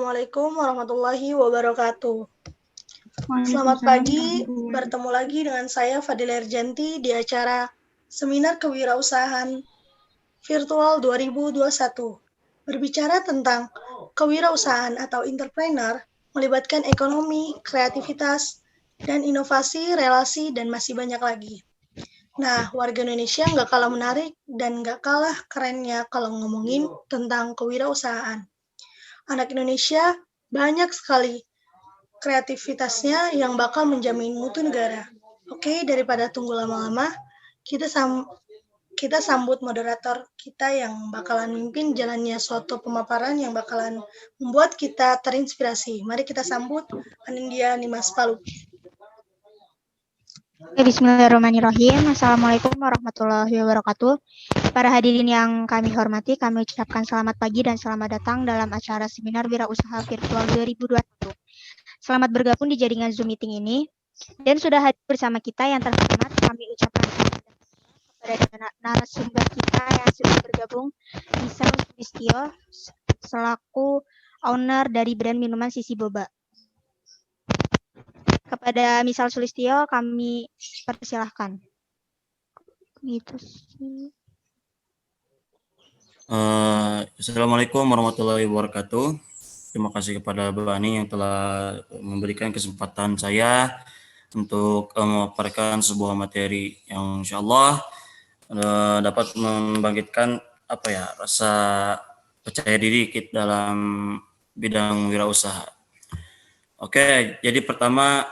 Assalamualaikum warahmatullahi wabarakatuh. Selamat Waalaikumsalam pagi, warahmatullahi bertemu lagi dengan saya Fadila Erjanti di acara Seminar Kewirausahaan Virtual 2021. Berbicara tentang kewirausahaan atau entrepreneur, melibatkan ekonomi, kreativitas, dan inovasi, relasi, dan masih banyak lagi. Nah, warga Indonesia nggak kalah menarik dan nggak kalah kerennya kalau ngomongin tentang kewirausahaan. Anak Indonesia banyak sekali kreativitasnya yang bakal menjamin mutu negara. Oke, daripada tunggu lama-lama, kita sambut moderator kita yang bakalan mimpin jalannya suatu pemaparan yang bakalan membuat kita terinspirasi. Mari kita sambut Anindya Nimas Palu. Bismillahirrahmanirrahim. Assalamualaikum warahmatullahi wabarakatuh. Para hadirin yang kami hormati, kami ucapkan selamat pagi dan selamat datang dalam acara Seminar Wirausaha Virtual 2021. Selamat bergabung di jaringan Zoom meeting ini. Dan sudah hadir bersama kita yang terhormat, kami ucapkan kepada narasumber kita yang sudah bergabung, Misal Sulistyo, selaku owner dari brand minuman Sisi Boba. Kepada Misal Sulistyo kami persilahkan. Gitu sih. Assalamualaikum warahmatullahi wabarakatuh. Terima kasih kepada Bani yang telah memberikan kesempatan saya untuk memaparkan sebuah materi yang insya Allah dapat membangkitkan rasa percaya diri kita dalam bidang wirausaha. Oke, jadi pertama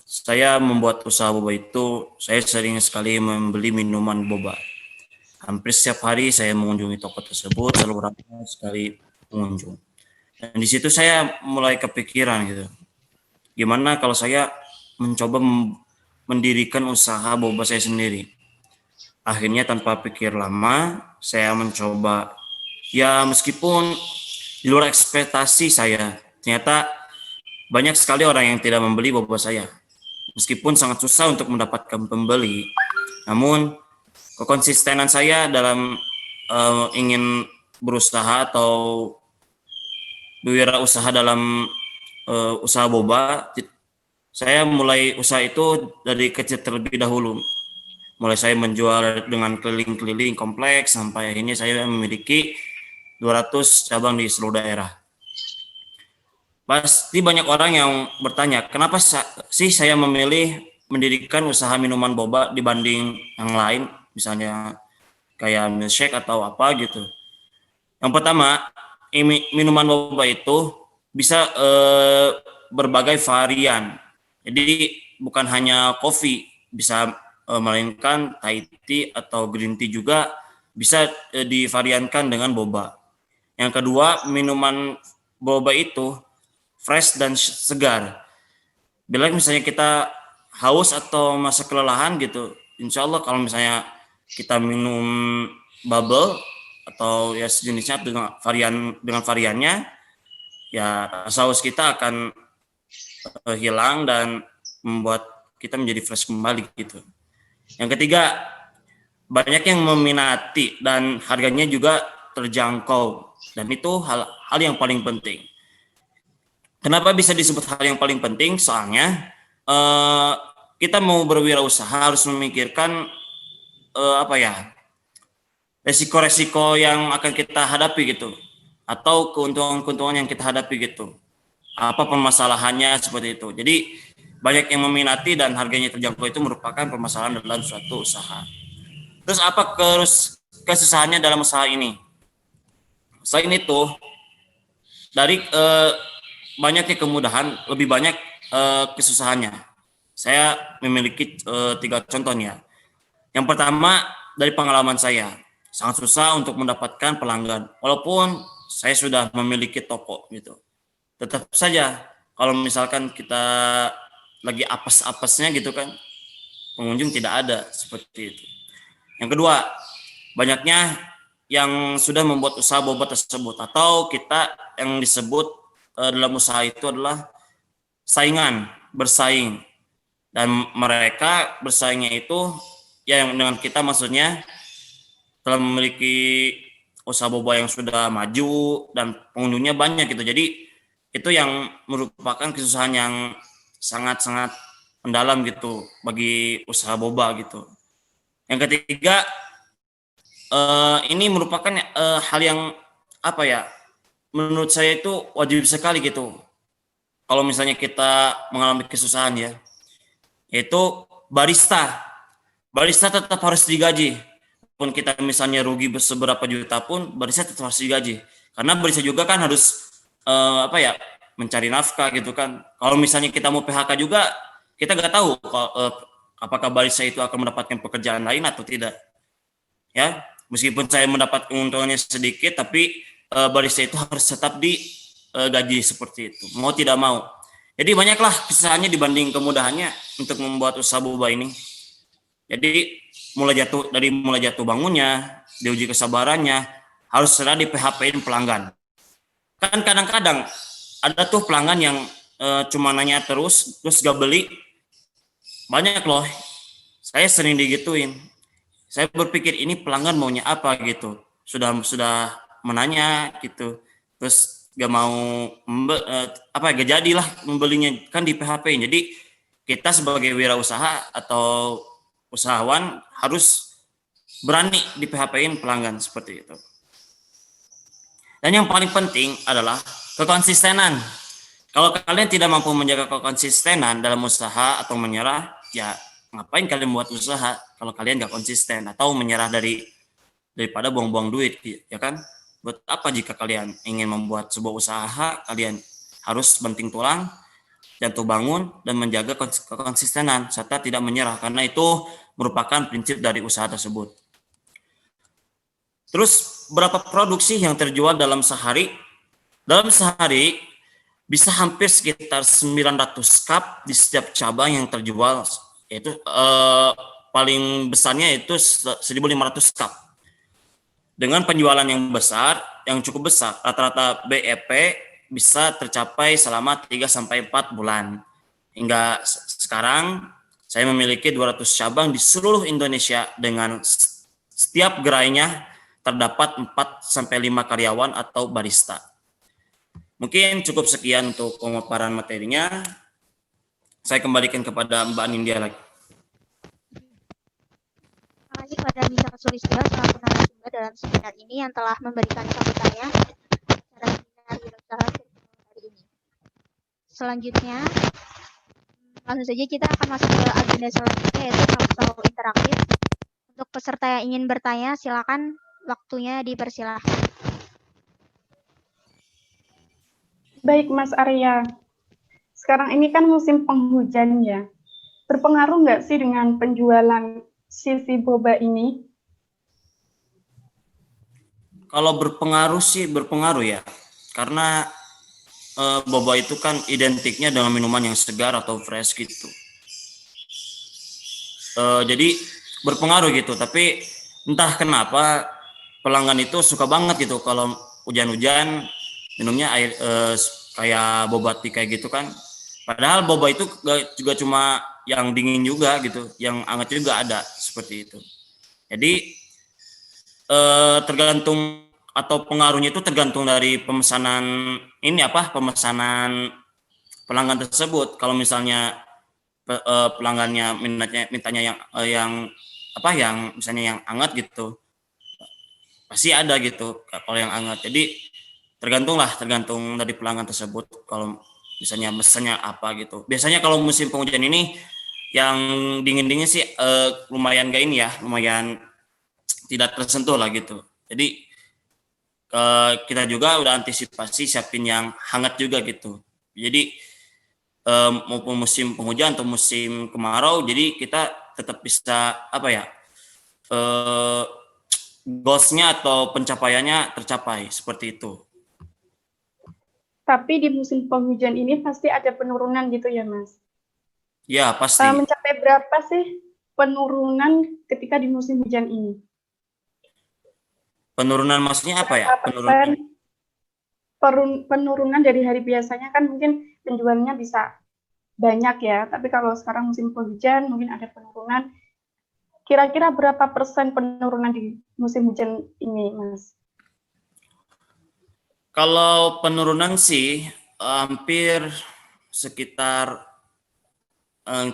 saya membuat usaha boba itu, saya sering sekali membeli minuman boba. Hampir setiap hari saya mengunjungi toko tersebut, selalu ramai sekali pengunjung. Dan di situ saya mulai kepikiran gitu, gimana kalau saya mencoba mendirikan usaha boba saya sendiri. Akhirnya tanpa pikir lama, saya mencoba, ya meskipun di luar ekspektasi saya, ternyata banyak sekali orang yang tidak membeli boba saya. Meskipun sangat susah untuk mendapatkan pembeli, namun kekonsistenan saya dalam ingin berusaha atau berwirausaha dalam usaha boba, saya mulai usaha itu dari kecil terlebih dahulu. Mulai saya menjual dengan keliling-keliling kompleks sampai akhirnya saya memiliki 200 cabang di seluruh daerah. Pasti banyak orang yang bertanya, kenapa sih saya memilih mendirikan usaha minuman boba dibanding yang lain, misalnya kayak milkshake atau apa gitu. Yang pertama, minuman boba itu bisa berbagai varian. Jadi bukan hanya kopi, bisa melainkan Thai tea atau green tea juga bisa divariankan dengan boba. Yang kedua, minuman boba itu fresh dan segar. Bila misalnya kita haus atau masa kelelahan gitu, insya Allah kalau misalnya kita minum bubble atau ya sejenisnya dengan variannya, ya rasa haus kita akan hilang dan membuat kita menjadi fresh kembali gitu. Yang ketiga, banyak yang meminati dan harganya juga terjangkau, dan itu hal yang paling penting. Kenapa bisa disebut hal yang paling penting? Soalnya kita mau berwirausaha harus memikirkan resiko-resiko yang akan kita hadapi gitu, atau keuntungan-keuntungan yang kita hadapi gitu. Apa permasalahannya seperti itu. Jadi banyak yang meminati dan harganya terjangkau itu merupakan permasalahan dalam suatu usaha. Terus apa kesusahannya dalam usaha ini? Selain itu, dari banyaknya kemudahan, lebih banyak kesusahannya. Saya memiliki 3 contohnya. Yang pertama, dari pengalaman saya, sangat susah untuk mendapatkan pelanggan. Walaupun saya sudah memiliki toko gitu. Tetap saja kalau misalkan kita lagi apes-apesnya gitu kan, pengunjung tidak ada seperti itu. Yang kedua, banyaknya yang sudah membuat usaha boba tersebut, atau kita yang disebut dalam usaha itu adalah bersaing, dan mereka bersaingnya itu ya yang dengan kita maksudnya telah memiliki usaha boba yang sudah maju dan pengunjungnya banyak gitu. Jadi itu yang merupakan kesusahan yang sangat-sangat mendalam gitu bagi usaha boba gitu. Yang ketiga, ini merupakan hal yang apa ya? Menurut saya itu wajib sekali gitu. Kalau misalnya kita mengalami kesusahan ya, yaitu barista. Barista tetap harus digaji. Pun kita misalnya rugi seberapa juta pun, barista tetap harus digaji. Karena barista juga kan harus apa ya, mencari nafkah gitu kan. Kalau misalnya kita mau PHK juga, kita nggak tahu apakah barista itu akan mendapatkan pekerjaan lain atau tidak. Ya, meskipun saya mendapat keuntungannya sedikit, tapi barista itu harus tetap digaji seperti itu. Mau tidak mau. Jadi banyaklah kesusahannya dibanding kemudahannya untuk membuat usaha boba ini. Jadi mulai jatuh bangunnya, diuji kesabarannya, harus sudah di PHP-in pelanggan. Kan kadang-kadang ada tuh pelanggan yang cuma nanya terus gak beli. Banyak loh. Saya sering digituin. Saya berpikir ini pelanggan maunya apa gitu. Sudah menanya gitu. Terus gak mau gak jadilah membelinya, kan di PHP. Jadi kita sebagai wirausaha atau usahawan harus berani di PHP-in pelanggan seperti itu. Dan yang paling penting adalah kekonsistenan. Kalau kalian tidak mampu menjaga kekonsistenan dalam usaha atau menyerah, ya ngapain kalian buat usaha kalau kalian nggak konsisten atau menyerah daripada buang-buang duit, ya kan? Buat apa jika kalian ingin membuat sebuah usaha, kalian harus banting tulang, jatuh bangun, dan menjaga kekonsistenan serta tidak menyerah, karena itu merupakan prinsip dari usaha tersebut. Terus berapa produksi yang terjual dalam sehari? Dalam sehari bisa hampir sekitar 900 cup di setiap cabang yang terjual, yaitu paling besarnya itu 1.500 cup. Dengan penjualan yang besar, yang cukup besar, rata-rata BEP bisa tercapai selama 3-4 bulan. Hingga sekarang saya memiliki 200 cabang di seluruh Indonesia dengan setiap gerainya terdapat 4-5 karyawan atau barista. Mungkin cukup sekian untuk pemaparan materinya. Saya kembalikan kepada Mbak Nindya lagi. Terima kasih kepada Misa Sulistyo selaku narasumber dalam seminar ini yang telah memberikan sambutannya acara seminar wirausaha hari ini. Selanjutnya, langsung saja kita akan masuk ke agenda selanjutnya, yaitu talkshow interaktif. Untuk peserta yang ingin bertanya, silakan, waktunya dipersilahkan. Baik, Mas Arya. Sekarang ini kan musim penghujan ya. Berpengaruh nggak sih dengan penjualan sisi boba ini? Kalau berpengaruh sih berpengaruh ya. Karena boba itu kan identiknya dengan minuman yang segar atau fresh gitu. Jadi berpengaruh gitu. Tapi entah kenapa pelanggan itu suka banget gitu kalau hujan-hujan minumnya air kayak boba tea kayak gitu kan. Padahal boba itu juga cuma yang dingin juga gitu, yang hangat juga ada seperti itu. Jadi tergantung atau pengaruhnya itu tergantung dari pemesanan pemesanan pelanggan tersebut. Kalau misalnya pelanggannya mintanya yang misalnya yang hangat gitu, pasti ada gitu kalau yang hangat. Jadi tergantung dari pelanggan tersebut kalau misalnya mesennya apa gitu. Biasanya kalau musim penghujan ini yang dingin-dingin sih lumayan lumayan tidak tersentuh lah gitu. Jadi kita juga udah antisipasi siapin yang hangat juga gitu. Jadi maupun musim penghujan atau musim kemarau, jadi kita tetap bisa goalsnya atau pencapaiannya tercapai seperti itu. Tapi di musim penghujan ini pasti ada penurunan gitu ya, Mas? Ya, pasti. Mencapai berapa sih penurunan ketika di musim hujan ini? Penurunan maksudnya apa ya? Penurunan dari hari biasanya kan mungkin penjualannya bisa banyak ya, tapi kalau sekarang musim penghujan mungkin ada penurunan. Kira-kira berapa persen penurunan di musim hujan ini, Mas? Kalau penurunan sih hampir sekitar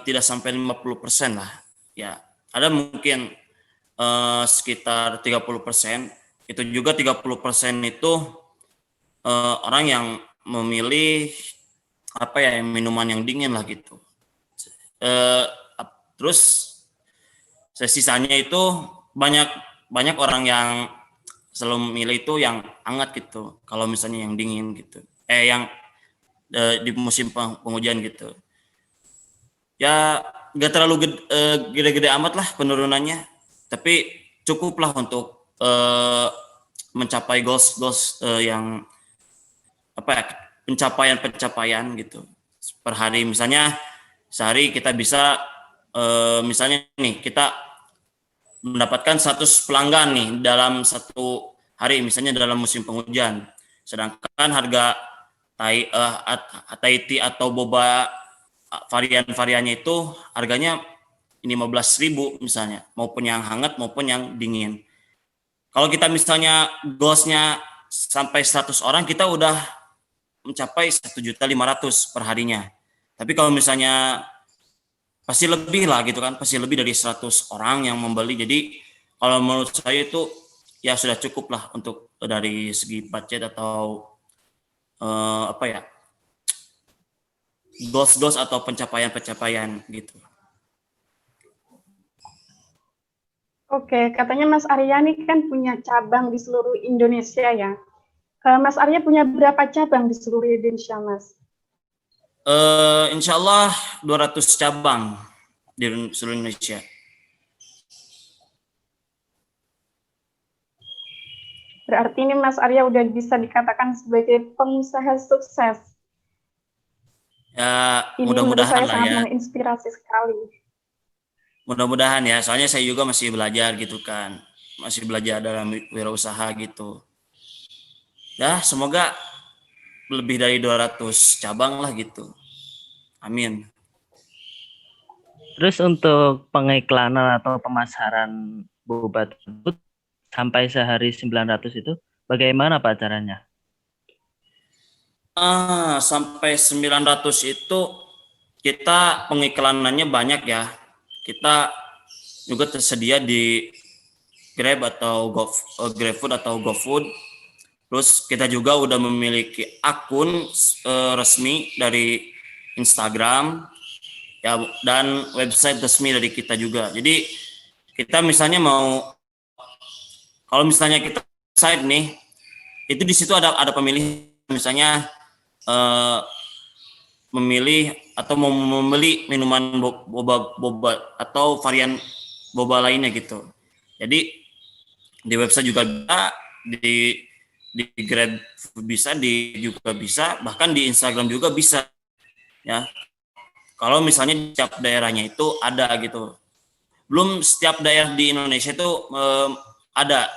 tidak sampai 50% lah. Ya, ada mungkin sekitar 30%. Itu juga 30% itu orang yang memilih apa ya, minuman yang dingin lah gitu. Terus sisanya itu banyak orang yang selalu memilih itu yang hangat gitu. Kalau misalnya yang dingin gitu. Yang di musim penghujan gitu. Ya nggak terlalu gede-gede amat lah penurunannya. Tapi cukuplah untuk mencapai goals yang apa ya, pencapaian gitu per hari. Misalnya sehari kita bisa misalnya nih kita mendapatkan 100 pelanggan nih dalam satu hari, misalnya dalam musim penghujan, sedangkan harga Thai tea atau boba varian-variannya itu harganya 15.000 misalnya, maupun yang hangat maupun yang dingin. Kalau kita misalnya goalsnya sampai 100 orang, kita udah mencapai 1.500.000 per harinya. Tapi kalau misalnya pasti lebih lah gitu kan, pasti lebih dari 100 orang yang membeli. Jadi kalau menurut saya itu ya sudah cukup lah untuk dari segi budget atau apa ya, goals atau pencapaian gitu. Oke, katanya Mas Arya ini kan punya cabang di seluruh Indonesia ya. Mas Arya punya berapa cabang di seluruh Indonesia, Mas? Insya Allah 200 cabang di seluruh Indonesia. Berarti ini Mas Arya udah bisa dikatakan sebagai pengusaha sukses. Ya, mudah-mudahan lah sangat ya. Menginspirasi sekali. Mudah-mudahan ya, soalnya saya juga masih belajar gitu kan. Masih belajar dalam wirausaha gitu. Ya, semoga lebih dari 200 cabang lah gitu. Amin. Terus untuk pengiklanan atau pemasaran boba tersebut sampai sehari 900 itu bagaimana Pak caranya? Sampai 900 itu kita pengiklanannya banyak ya. Kita juga tersedia di Grab atau GrabFood atau GoFood. Terus kita juga udah memiliki akun resmi dari Instagram ya, dan website resmi dari kita juga. Jadi kita misalnya kalau misalnya kita website nih, itu di situ ada pemilih, misalnya memilih atau mau membeli minuman boba atau varian boba lainnya gitu. Jadi di website juga bisa, di Grab bisa, juga bisa, bahkan di Instagram juga bisa ya. Kalau misalnya di setiap daerahnya itu ada gitu. Belum setiap daerah di Indonesia itu ada.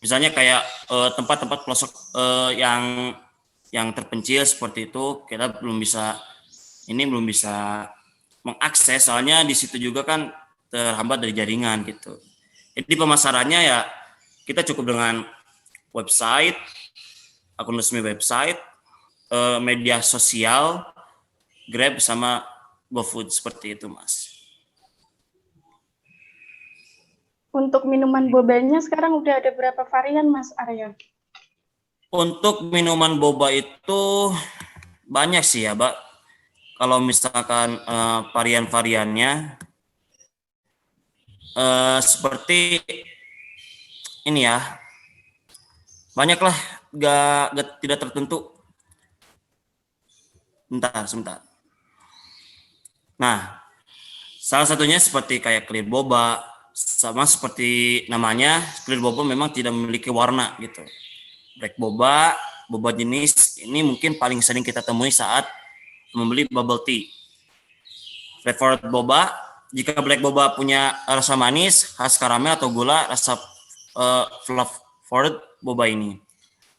Misalnya kayak tempat-tempat pelosok yang terpencil seperti itu, kita belum bisa mengakses, soalnya di situ juga kan terhambat dari jaringan gitu. Jadi pemasarannya ya kita cukup dengan website, akun resmi website, media sosial, Grab sama GoFood, seperti itu, Mas. Untuk minuman bobanya sekarang udah ada berapa varian, Mas Arya? Untuk minuman boba itu banyak sih ya, Mbak. Kalau misalkan varian-variannya seperti ini ya, banyak lah, gak tidak tertentu. Sebentar. Nah, salah satunya seperti kayak clear boba, sama seperti namanya, clear boba memang tidak memiliki warna gitu. Black boba jenis ini mungkin paling sering kita temui saat membeli bubble tea. Flavored boba, jika black boba punya rasa manis, khas karamel atau gula, rasa flavored boba ini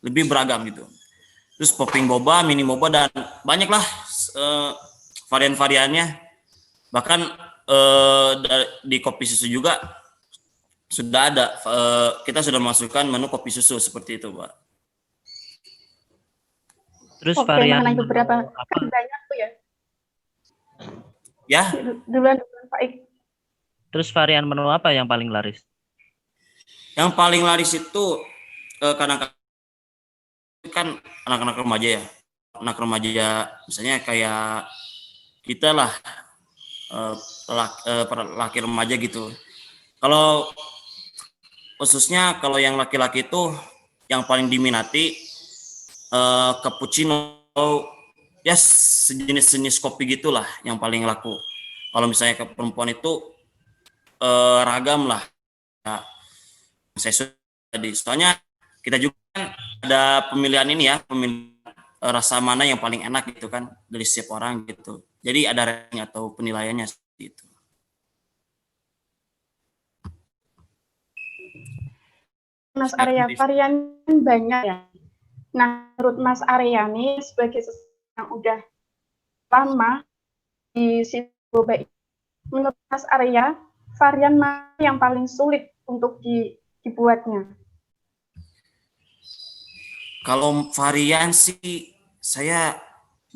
lebih beragam gitu. Terus popping boba, mini boba, dan banyaklah varian-variannya. Bahkan di kopi susu juga sudah ada, kita sudah masukkan menu kopi susu seperti itu, Pak. Terus Oke, varian mengenai menu beberapa apa? kan banyak tuh ya. Ya, Duluan Pak Ik. Terus varian menu apa yang paling laris? yang paling laris itu kadang-kadang kan anak-anak remaja ya. Anak remaja misalnya kayak kita lah, laki remaja gitu. Kalau khususnya kalau yang laki-laki itu yang paling diminati cappuccino, ya sejenis kopi gitulah yang paling laku. Kalau misalnya ke perempuan itu ragam lah. Ya, saya tadi soalnya kita juga kan ada pemilihan ini ya, pemilihan rasa mana yang paling enak gitu kan dari setiap orang gitu. Jadi ada ranking atau penilaiannya seperti itu. Mas Arya, varian banyak ya. Nah, menurut Mas Arya nih sebagai seseorang yang udah lama di situ boba ini, menurut Mas Arya, varian mana yang paling sulit untuk dibuatnya? Kalau varian sih saya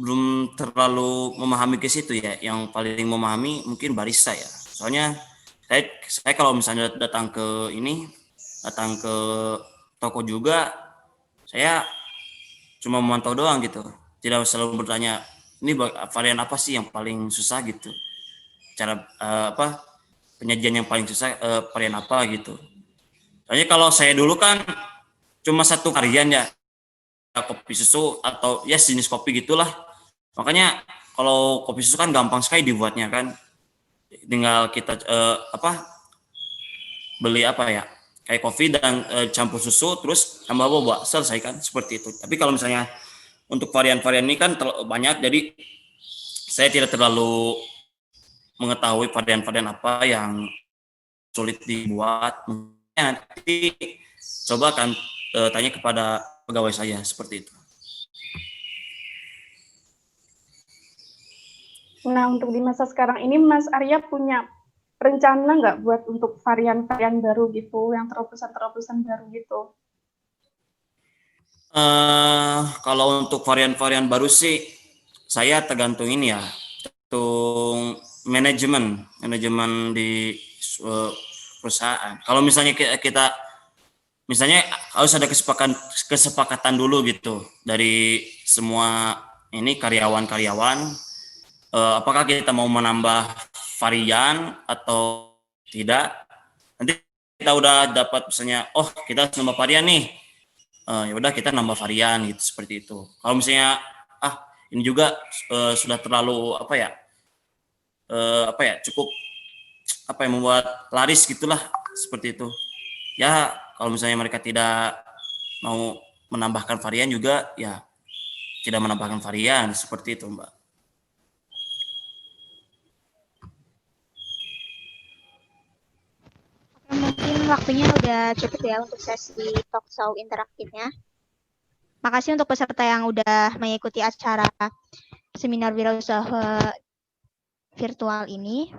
belum terlalu memahami ke situ ya. Yang paling memahami mungkin barista ya. Soalnya saya kalau misalnya datang ke toko juga, saya cuma memantau doang gitu. Tidak selalu bertanya ini varian apa sih yang paling susah gitu. Cara penyajian yang paling susah varian apa gitu. Soalnya kalau saya dulu kan cuma satu varian ya, kopi susu atau ya jenis kopi gitulah. Makanya kalau kopi susu kan gampang sekali dibuatnya kan. Tinggal kita beli kayak kopi dan campur susu terus tambah boba, selesai kan seperti itu. Tapi kalau misalnya untuk varian-varian ini kan banyak, jadi saya tidak terlalu mengetahui varian-varian apa yang sulit dibuat. Nanti coba kan tanya kepada pegawai saya seperti itu. Nah, untuk di masa sekarang ini Mas Arya punya rencana nggak buat untuk varian-varian baru gitu, yang terobosan-terobosan baru gitu? Kalau untuk varian-varian baru sih, saya tergantung ini ya, tergantung manajemen di perusahaan. Kalau misalnya kita misalnya harus ada kesepakatan dulu gitu dari semua ini karyawan-karyawan, apakah kita mau menambah varian atau tidak. Nanti kita udah dapat misalnya, oh kita harus nambah varian nih, ya udah kita nambah varian gitu seperti itu. Kalau misalnya ini juga sudah terlalu cukup membuat laris gitulah seperti itu. Ya kalau misalnya mereka tidak mau menambahkan varian juga ya tidak menambahkan varian seperti itu, Mbak. Mungkin waktunya udah cukup ya untuk sesi talk show interaktifnya. Makasih untuk peserta yang udah mengikuti acara seminar wirausaha virtual ini.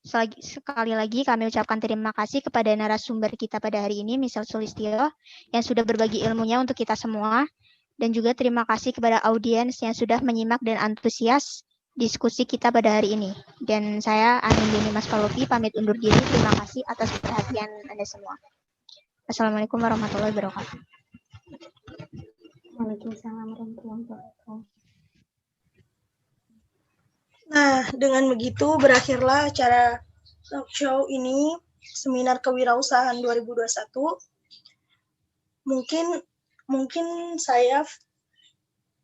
Sekali lagi kami ucapkan terima kasih kepada narasumber kita pada hari ini, Misal Sulistyo, yang sudah berbagi ilmunya untuk kita semua. Dan juga terima kasih kepada audiens yang sudah menyimak dan antusias diskusi kita pada hari ini. Dan saya, Anindini Mas Palopi, pamit undur diri. Terima kasih atas perhatian Anda semua. Assalamualaikum warahmatullahi wabarakatuh. Waalaikumsalam warahmatullahi wabarakatuh. Nah, dengan begitu berakhirlah acara talk show ini, Seminar Kewirausahaan 2021. Mungkin saya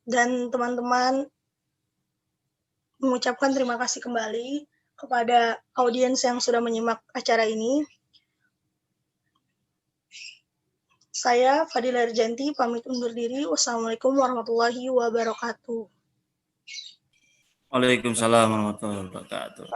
dan teman-teman mengucapkan terima kasih kembali kepada audiens yang sudah menyimak acara ini. Saya Fadila Erjanti pamit undur diri. Wassalamualaikum warahmatullahi wabarakatuh. Waalaikumsalam warahmatullahi wabarakatuh.